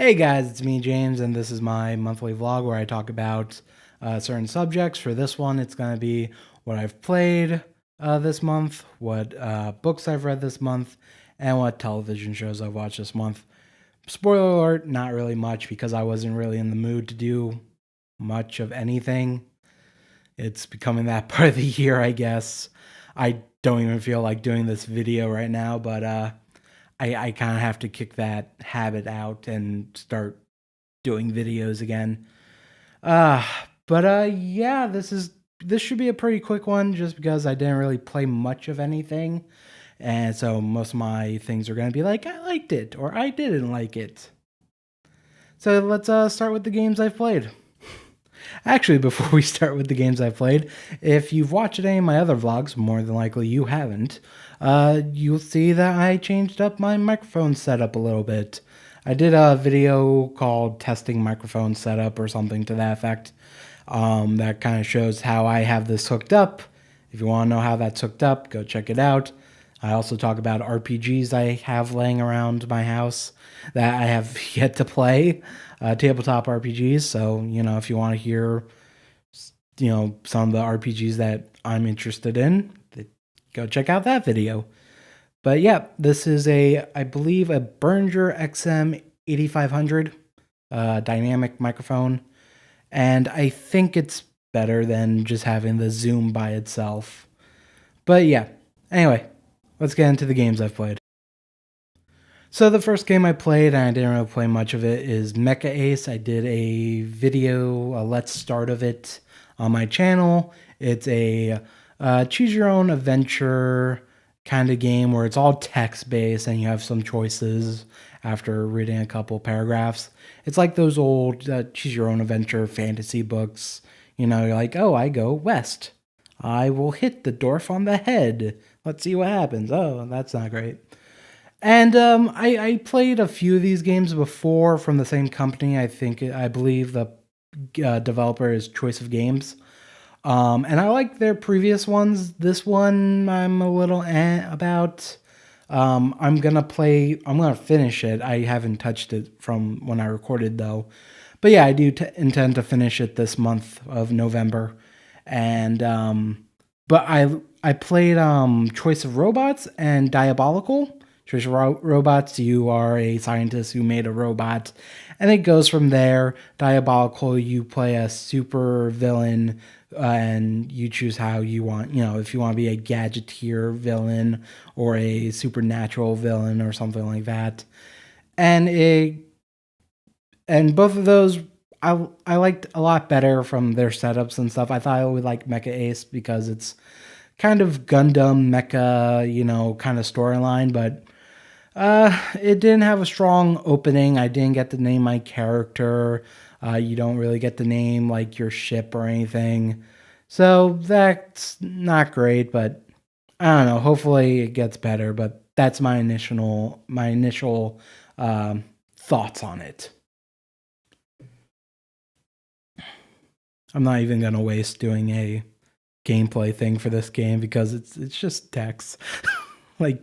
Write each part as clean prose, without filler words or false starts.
Hey guys, it's me, James, and this is my monthly vlog where I talk about certain subjects. For this one, it's going to be what I've played this month, what books I've read this month, and what television shows I've watched this month. Spoiler alert, not really much because I wasn't really in the mood to do much of anything. It's becoming that part of the year, I guess. I don't even feel like doing this video right now, but I kind of have to kick that habit out and start doing videos again. Uh yeah, this should be a pretty quick one just because I didn't really play much of anything. And so most of my things are going to be like I liked it or I didn't like it. So let's start with the games I've played. Actually, before we start with the games I've played, if you've watched any of my other vlogs, more than likely you haven't, you'll see that I changed up my microphone setup a little bit. I did a video called Testing Microphone Setup or something to that effect. That kind of shows how I have this hooked up. If you want to know how that's hooked up, go check it out. I also talk about RPGs I have laying around my house that I have yet to play, tabletop RPGs. So, if you want to hear, some of the RPGs that I'm interested in, go check out that video. But yeah, this is I believe, a Behringer XM 8500 dynamic microphone. And I think it's better than just having the zoom by itself. But yeah, anyway, let's get into the games I've played. So the first game I played, and I didn't really play much of it, is Mecha Ace. I did a video, a let's start of it on my channel. It's a choose your own adventure kind of game where it's all text based and you have some choices after reading a couple paragraphs. It's like those old choose your own adventure fantasy books. You're like, oh, I go west. I will hit the dwarf on the head. Let's see what happens. Oh, that's not great. And I played a few of these games before from the same company. I believe the developer is Choice of Games. And I like their previous ones. This one I'm a little about. I'm gonna finish it. I haven't touched it from when I recorded though. But yeah, I do intend to finish it this month of November. And but I played Choice of Robots and Diabolical. Choice of Robots, you are a scientist who made a robot, and it goes from there. Diabolical, you play a super villain, and you choose how you want. If you want to be a gadgeteer villain or a supernatural villain or something like that. And both of those I liked a lot better from their setups and stuff. I thought I would like Mecha Ace because it's kind of Gundam mecha, kind of storyline, but it didn't have a strong opening. I didn't get to name my character. You don't really get to name like your ship or anything. So that's not great, but I don't know. Hopefully it gets better, but that's my initial thoughts on it. I'm not even gonna waste doing a gameplay thing for this game because it's just text. Like,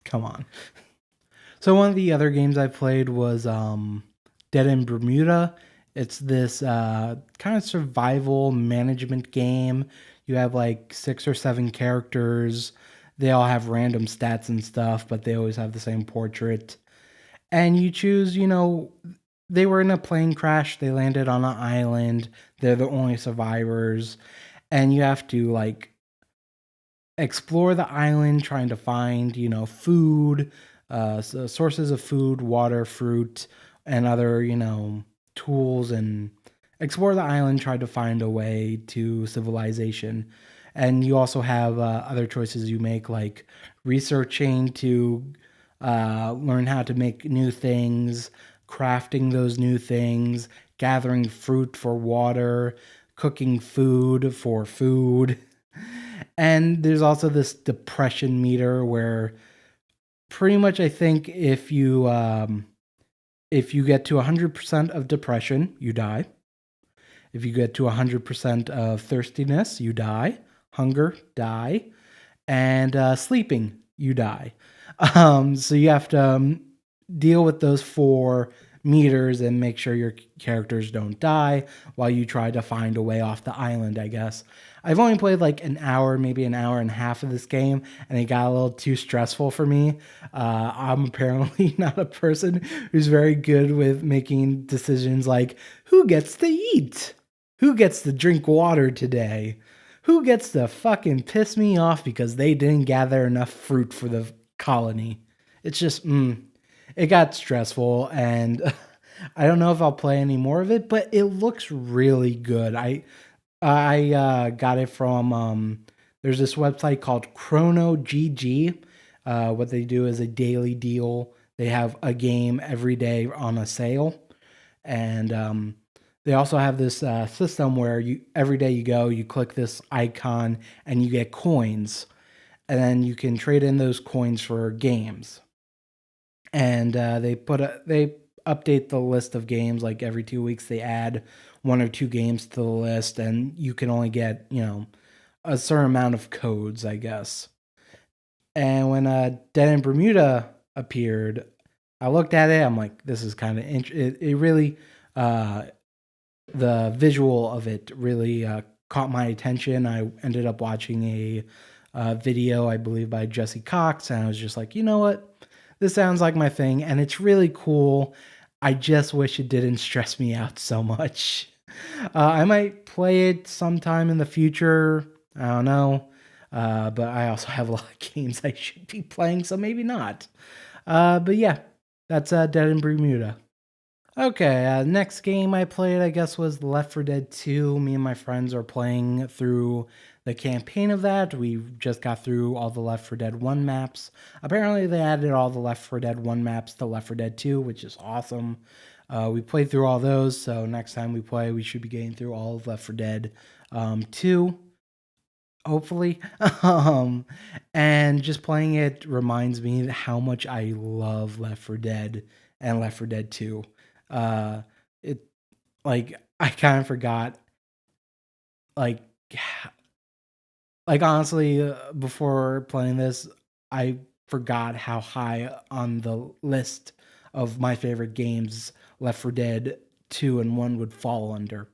come on. So one of the other games I played was Dead in Bermuda. It's this kind of survival management game. You have like 6 or 7 characters. They all have random stats and stuff, but they always have the same portrait. And you choose, they were in a plane crash. They landed on an island. They're the only survivors. And you have to like explore the island trying to find, food, sources of food, water, fruit, and other, tools, and explore the island, try to find a way to civilization. And you also have other choices you make, like researching to learn how to make new things, crafting those new things, gathering fruit for water, cooking food for food. And there's also this depression meter where pretty much I think if you get to 100% of depression, you die. If you get to 100% of thirstiness, you die. Hunger, die. And sleeping, you die. So you have to deal with those 4 meters and make sure your characters don't die while you try to find a way off the island, I guess. I've only played like an hour, maybe an hour and a half of this game, and it got a little too stressful for me. I'm apparently not a person who's very good with making decisions like who gets to eat, who gets to drink water today, who gets to fucking piss me off because they didn't gather enough fruit for the colony. It's just, it got stressful, and I don't know if I'll play any more of it, but it looks really good. I got it from there's this website called Chrono GG. What they do is a daily deal. They have a game every day on a sale, and they also have this system where you every day you go, you click this icon, and you get coins, and then you can trade in those coins for games. And they update the list of games like every 2 weeks. They add 1 or 2 games to the list, and you can only get a certain amount of codes, I guess. And when Dead in Bermuda appeared, I looked at it. I'm like, this is kind of it really the visual of it really caught my attention. I ended up watching a video, I believe, by Jesse Cox, and I was just like, you know what? This sounds like my thing, and it's really cool. I just wish it didn't stress me out so much. I might play it sometime in the future. I don't know. But I also have a lot of games I should be playing, so maybe not. But yeah, that's Dead in Bermuda. Okay, next game I played, I guess, was Left 4 Dead 2. Me and my friends are playing through the campaign of that. We just got through all the Left 4 Dead 1 maps. Apparently, they added all the Left 4 Dead 1 maps to Left 4 Dead 2, which is awesome. We played through all those, so next time we play, we should be getting through all of Left 4 Dead 2. Hopefully. And just playing it reminds me how much I love Left 4 Dead and Left 4 Dead 2. It like I kind of forgot like honestly before playing this I forgot how high on the list of my favorite games Left 4 Dead 2 and 1 would fall under.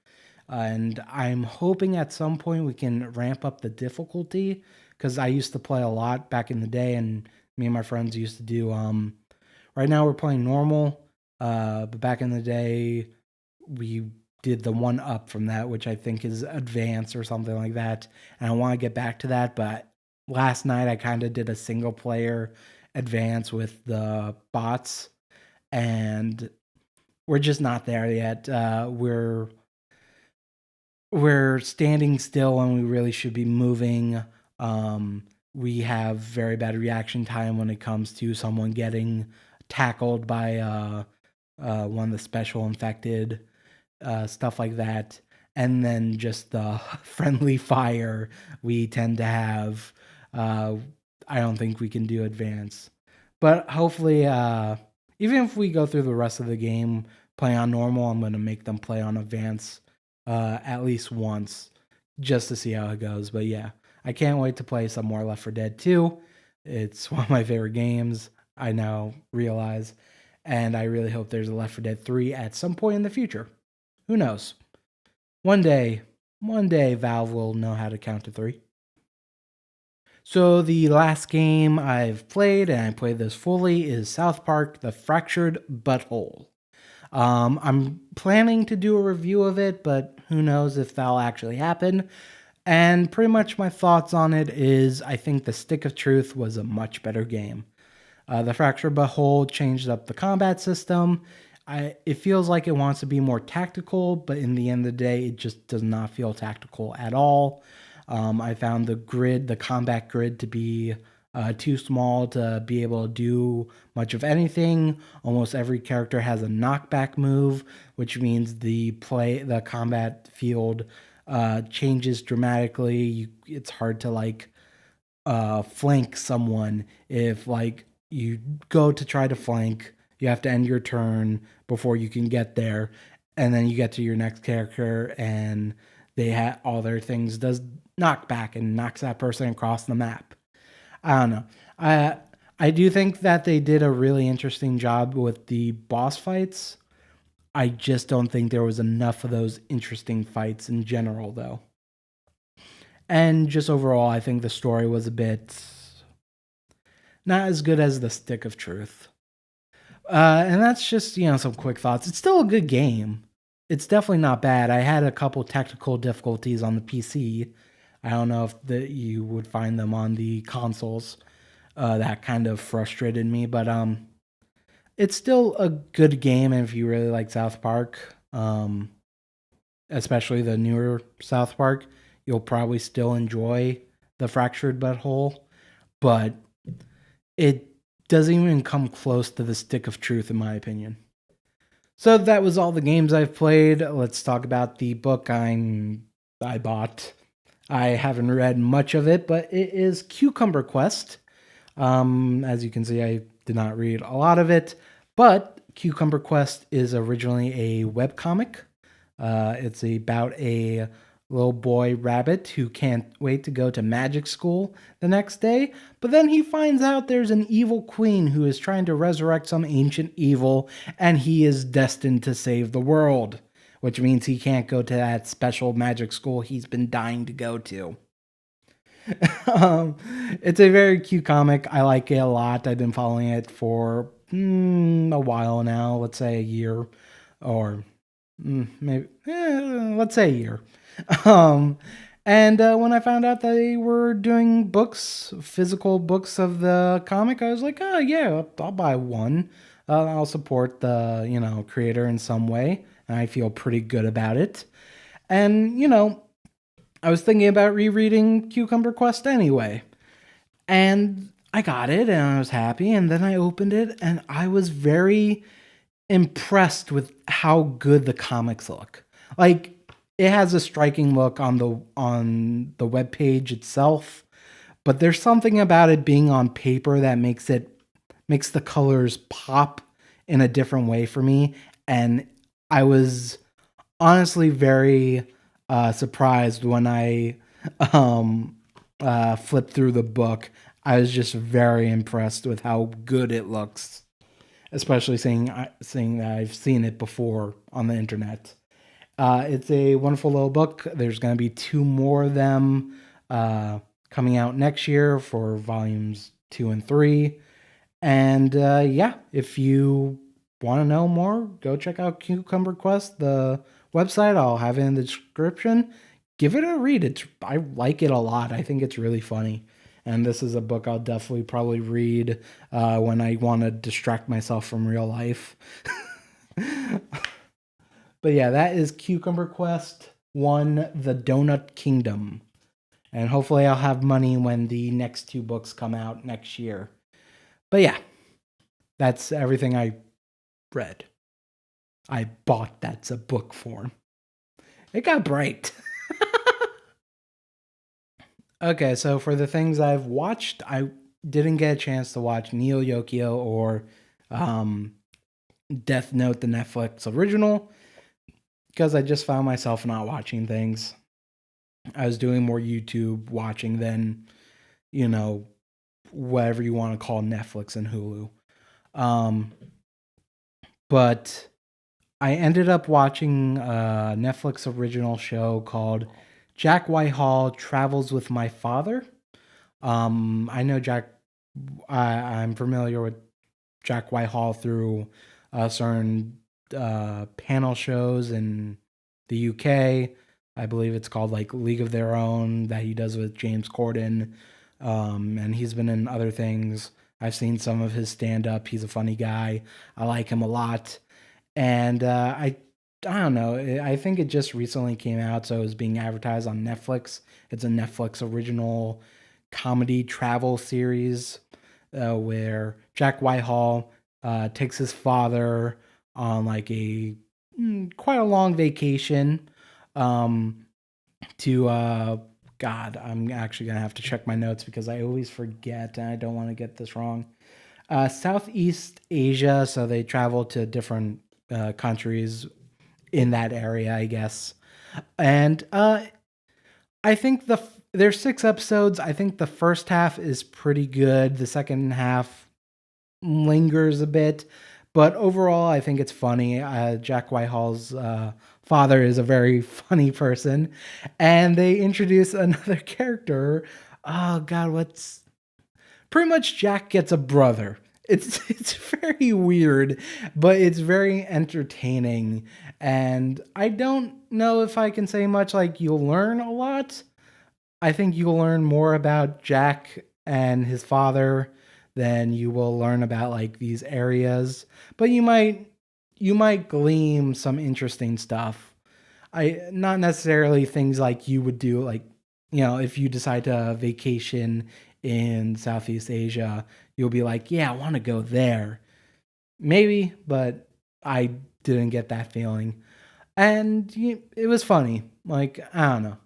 And I'm hoping at some point we can ramp up the difficulty because I used to play a lot back in the day, and me and my friends used to do. Right now we're playing normal, but back in the day we did the one up from that, which I think is advanced or something like that. And I want to get back to that, but last night I kind of did a single player advance with the bots, and we're just not there yet. We're standing still when we really should be moving. We have very bad reaction time when it comes to someone getting tackled by one of the special infected, stuff like that. And then just the friendly fire we tend to have. I don't think we can do advance. But hopefully, even if we go through the rest of the game playing on normal, I'm going to make them play on advance at least once just to see how it goes. But yeah, I can't wait to play some more Left 4 Dead 2. It's one of my favorite games, I now realize. And I really hope there's a Left 4 Dead 3 at some point in the future. Who knows? One day, Valve will know how to count to 3. So the last game I've played, and I played this fully, is South Park: The Fractured Butthole. I'm planning to do a review of it, but who knows if that'll actually happen. And pretty much my thoughts on it is I think The Stick of Truth was a much better game. The Fractured Butthole changed up the combat system. It feels like it wants to be more tactical, but in the end of the day, it just does not feel tactical at all. I found the combat grid, to be too small to be able to do much of anything. Almost every character has a knockback move, which means the combat field changes dramatically. It's hard to flank someone. If you go to try to flank, you have to end your turn before you can get there, and then you get to your next character and they have all their things does knockback and knocks that person across the map. I don't know. I do think that they did a really interesting job with the boss fights. I just don't think there was enough of those interesting fights in general, though. And just overall, I think the story was a bit not as good as the Stick of Truth. And that's just, some quick thoughts. It's still a good game. It's definitely not bad. I had a couple technical difficulties on the PC. I don't know if you would find them on the consoles. That kind of frustrated me, but it's still a good game if you really like South Park, especially the newer South Park. You'll probably still enjoy the Fractured Butthole, but it doesn't even come close to the Stick of Truth, in my opinion. So that was all the games I've played. Let's talk about the book I bought. I haven't read much of it, but it is Cucumber Quest. As you can see, I did not read a lot of it, but Cucumber Quest is originally a webcomic. It's about a little boy rabbit who can't wait to go to magic school the next day, but then he finds out there's an evil queen who is trying to resurrect some ancient evil, and he is destined to save the world, which means he can't go to that special magic school he's been dying to go to. um, it's a very cute comic. I like it a lot. I've been following it for a while now. Let's say a year, or maybe let's say a year. Um, and when I found out they were doing books, physical books of the comic, I was like, oh yeah, I'll buy one. I'll support the creator in some way, and I feel pretty good about it. And I was thinking about rereading Cucumber Quest anyway. And I got it and I was happy. And then I opened it and I was very impressed with how good the comics look. Like, it has a striking look on the web page itself, but there's something about it being on paper that makes the colors pop in a different way for me. And I was honestly very surprised when I um, flipped through the book. I was just very impressed with how good it looks, especially seeing that I've seen it before on the internet. It's a wonderful little book. There's going to be two more of them coming out next year for volumes 2 and 3. And yeah, if you want to know more, go check out Cucumber Quest, the website. I'll have it in the description. Give it a read. I like it a lot. I think it's really funny. And this is a book I'll definitely probably read when I want to distract myself from real life. But yeah, that is Cucumber Quest 1, The Donut Kingdom. And hopefully I'll have money when the next two books come out next year. But yeah, that's everything I read. I bought that's a book form. It got bright. Okay, so for the things I've watched, I didn't get a chance to watch Neo Yokio or um, Death Note, the Netflix original, because I just found myself not watching things. I was doing more YouTube watching than, whatever you want to call Netflix and Hulu. Um, but I ended up watching a Netflix original show called Jack Whitehall Travels with My Father. I know I'm familiar with Jack Whitehall through certain panel shows in the UK. I believe it's called like League of Their Own that he does with James Corden. And he's been in other things. I've seen some of his stand up. He's a funny guy. I like him a lot. And I don't know. I think it just recently came out, so it was being advertised on Netflix. It's a Netflix original comedy travel series where Jack Whitehall takes his father on like a quite a long vacation um, to God. I'm actually gonna have to check my notes because I always forget and I don't want to get this wrong. Southeast Asia, so they travel to different countries in that area, I guess. And I think there's 6 episodes. I think the first half is pretty good. The second half lingers a bit, but overall, I think it's funny. Jack Whitehall's father is a very funny person, and they introduce another character. Oh God, what's pretty much Jack gets a brother. It's very weird, but it's very entertaining. And I don't know if I can say much. Like you'll learn a lot. I think you'll learn more about Jack and his father than you will learn about like these areas. But you might glean some interesting stuff. I not necessarily things like you would do like if you decide to vacation in Southeast Asia, you'll be like, yeah, I want to go there. Maybe, but I didn't get that feeling. And it was funny. Like, I don't know.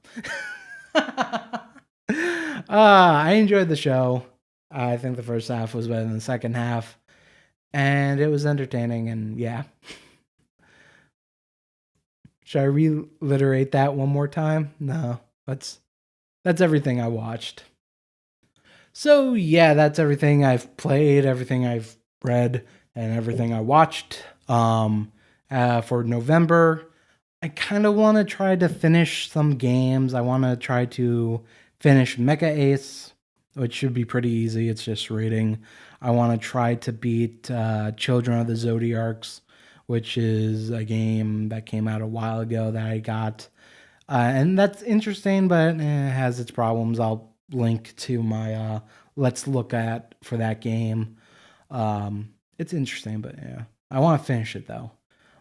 I enjoyed the show. I think the first half was better than the second half, and it was entertaining. And yeah, should I reiterate that one more time? No, that's everything I watched. So yeah, that's everything I've played, everything I've read, and everything I watched. For November, I kind of want to try to finish some games. I want to try to finish Mecha Ace, which should be pretty easy. It's just reading. I want to try to beat Children of the Zodiacs, which is a game that came out a while ago that I got. And that's interesting, but it has its problems. I'll link to my let's look at for that game. It's interesting, but yeah, I want to finish it though.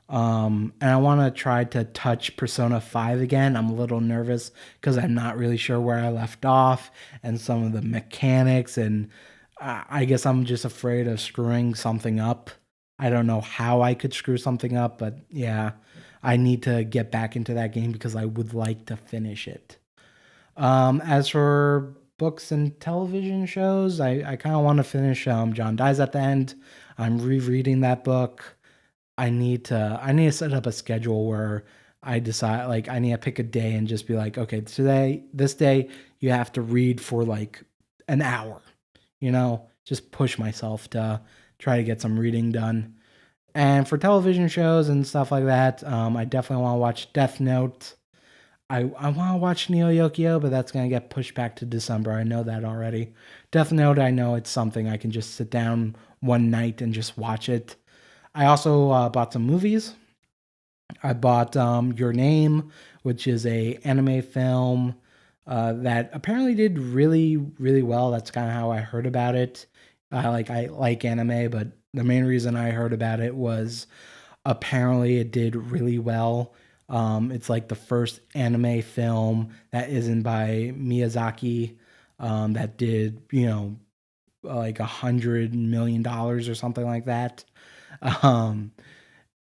And I want to try to touch Persona 5 again. I'm a little nervous because I'm not really sure where I left off and some of the mechanics. And I guess I'm just afraid of screwing something up. I don't know how I could screw something up, but yeah, I need to get back into that game because I would like to finish it. As for books and television shows, I kind of want to finish John Dies at the End. I'm rereading that book. I need to set up a schedule where I decide like I need to pick a day and just be like, okay, today this day you have to read for like an hour. Just push myself to try to get some reading done. And for television shows and stuff like that, I definitely want to watch Death Note. I want to watch Neo Yokio, but that's going to get pushed back to December. I know that already. Death Note, I know it's something I can just sit down one night and just watch it. I also bought some movies. I bought Your Name, which is a anime film that apparently did really really well. That's kind of how I heard about it. I like anime, but the main reason I heard about it was apparently it did really well. It's like the first anime film that isn't by Miyazaki that did like $100 million or something like that. Um,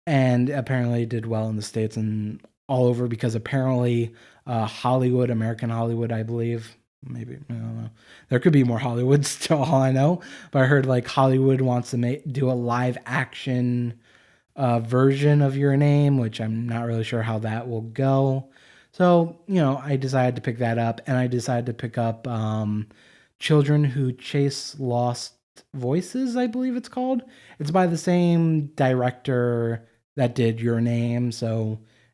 and apparently did well in the States and all over because apparently Hollywood, American Hollywood, I believe, maybe I don't know. There could be more Hollywoods to all I know, but I heard like Hollywood wants to do a live action version of Your Name, which I'm not really sure how that will go. So I decided to pick that up, and I decided to pick up Children Who Chase Lost Voices, I believe it's called. It's by the same director that did Your Name,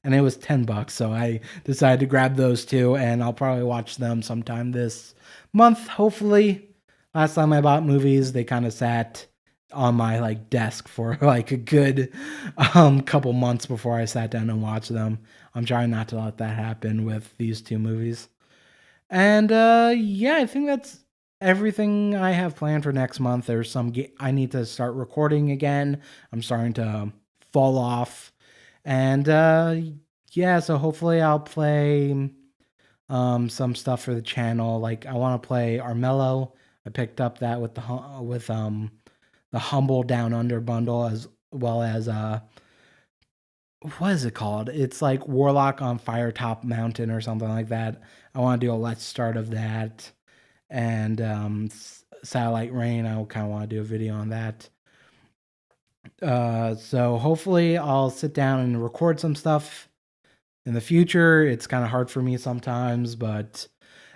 and it was $10, so I decided to grab those two, and I'll probably watch them sometime this month, hopefully. Last time I bought movies, they kind of sat on my like desk for like a good couple months before I sat down and watched them. I'm trying not to let that happen with these two movies. And yeah, I think that's everything I have planned for next month. There's some I need to start recording again. I'm starting to fall off. And yeah, so hopefully I'll play some stuff for the channel. Like I want to play Armello. I picked up that with the Humble Down Under bundle as well as what is it called? It's like Warlock on Firetop Mountain or something like that. I want to do a let's start of that, and Satellite Rain. I kind of want to do a video on that. So hopefully I'll sit down and record some stuff in the future. It's kind of hard for me sometimes, but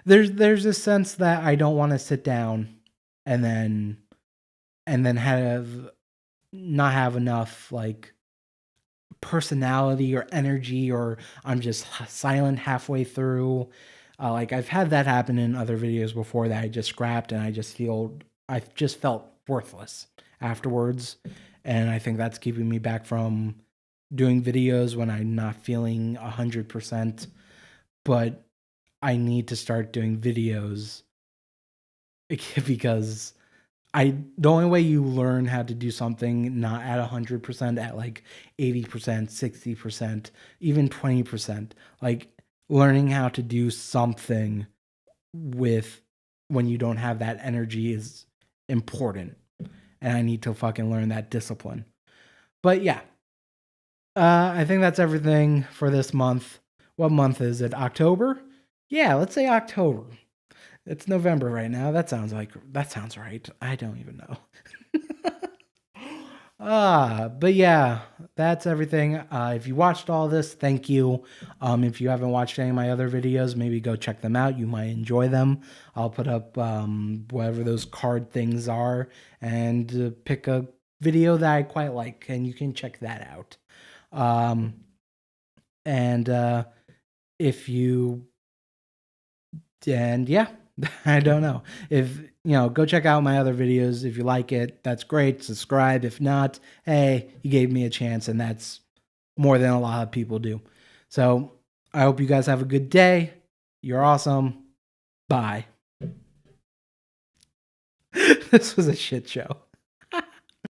there's this sense that I don't want to sit down and then and then not have enough like personality or energy, or I'm just silent halfway through. Like I've had that happen in other videos before that I just scrapped, and I just felt worthless afterwards, and I think that's keeping me back from doing videos when I'm not feeling 100%. But I need to start doing videos because the only way you learn how to do something not at 100%, at like 80%, 60%, even 20%, like learning how to do something with when you don't have that energy is important. And I need to fucking learn that discipline. But yeah, I think that's everything for this month. What month is it? October? Yeah, let's say October. It's November right now. That sounds right. I don't even know. But yeah, that's everything. If you watched all this, thank you. If you haven't watched any of my other videos, maybe go check them out. You might enjoy them. I'll put up whatever those card things are, and pick a video that I quite like, and you can check that out. Um, and if you and yeah, I don't know. If go check out my other videos. If you like it, that's great. Subscribe. If not, hey, you gave me a chance, and that's more than a lot of people do. So I hope you guys have a good day. You're awesome. Bye. This was a shit show.